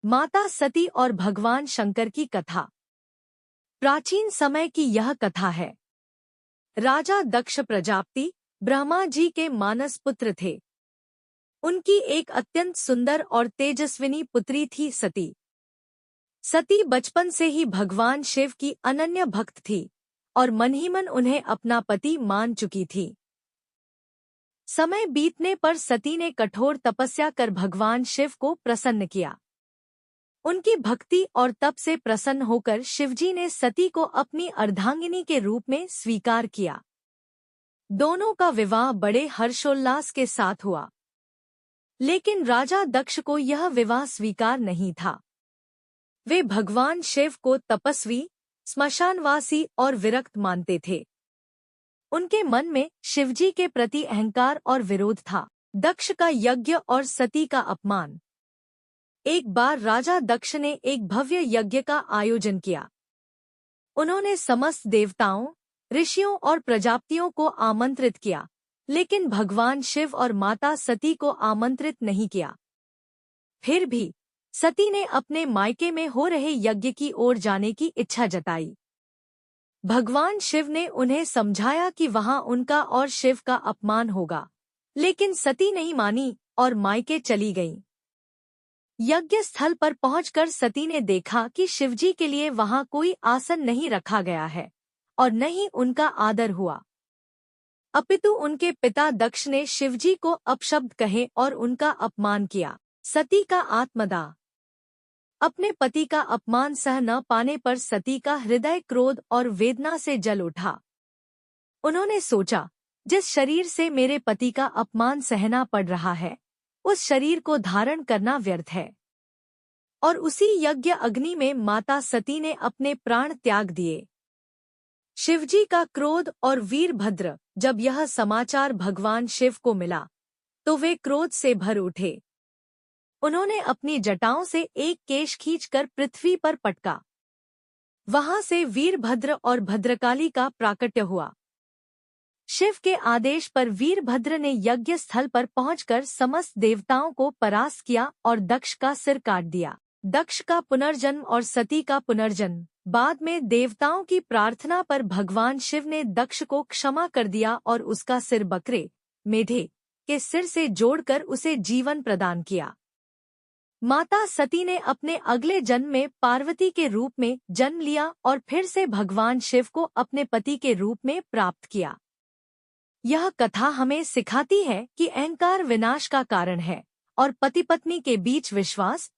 माता सती और भगवान शंकर की कथा। प्राचीन समय की यह कथा है। राजा दक्ष प्रजापति ब्रह्मा जी के मानस पुत्र थे। उनकी एक अत्यंत सुंदर और तेजस्विनी पुत्री थी सती। सती बचपन से ही भगवान शिव की अनन्य भक्त थी और मन ही मन उन्हें अपना पति मान चुकी थी। समय बीतने पर सती ने कठोर तपस्या कर भगवान शिव को प्रसन्न किया। उनकी भक्ति और तप से प्रसन्न होकर शिवजी ने सती को अपनी अर्धांगिनी के रूप में स्वीकार किया। दोनों का विवाह बड़े हर्षोल्लास के साथ हुआ, लेकिन राजा दक्ष को यह विवाह स्वीकार नहीं था। वे भगवान शिव को तपस्वी, स्मशानवासी और विरक्त मानते थे। उनके मन में शिवजी के प्रति अहंकार और विरोध था। दक्ष का यज्ञ और सती का अपमान। एक बार राजा दक्ष ने एक भव्य यज्ञ का आयोजन किया। उन्होंने समस्त देवताओं, ऋषियों और प्रजापतियों को आमंत्रित किया, लेकिन भगवान शिव और माता सती को आमंत्रित नहीं किया। फिर भी सती ने अपने मायके में हो रहे यज्ञ की ओर जाने की इच्छा जताई। भगवान शिव ने उन्हें समझाया कि वहां उनका और शिव का अपमान होगा, लेकिन सती नहीं मानी और मायके चली गईं। यज्ञ स्थल पर पहुंचकर सती ने देखा कि शिवजी के लिए वहां कोई आसन नहीं रखा गया है और न ही उनका आदर हुआ, अपितु उनके पिता दक्ष ने शिवजी को अपशब्द कहे और उनका अपमान किया। सती का आत्मदाह। अपने पति का अपमान सह न पाने पर सती का हृदय क्रोध और वेदना से जल उठा। उन्होंने सोचा, जिस शरीर से मेरे पति का अपमान सहना पड़ रहा है, उस शरीर को धारण करना व्यर्थ है। और उसी यज्ञ अग्नि में माता सती ने अपने प्राण त्याग दिए। शिवजी का क्रोध और वीरभद्र जब यह समाचार भगवान शिव को मिला, तो वे क्रोध से भर उठे। उन्होंने अपनी जटाओं से एक केश खींचकर पृथ्वी पर पटका। वहां से वीरभद्र और भद्रकाली का प्राकट्य हुआ। शिव के आदेश पर वीरभद्र ने यज्ञ स्थल पर पहुंचकर समस्त देवताओं को परास्त किया और दक्ष का सिर काट दिया। दक्ष का पुनर्जन्म और सती का पुनर्जन्म। बाद में देवताओं की प्रार्थना पर भगवान शिव ने दक्ष को क्षमा कर दिया और उसका सिर बकरे, मेढे के सिर से जोड़कर उसे जीवन प्रदान किया। माता सती ने अपने अगले जन्म में पार्वती के रूप में जन्म लिया और फिर से भगवान शिव को अपने पति के रूप में प्राप्त किया। यह कथा हमें सिखाती है कि अहंकार विनाश का कारण है और पति पत्नी के बीच विश्वास,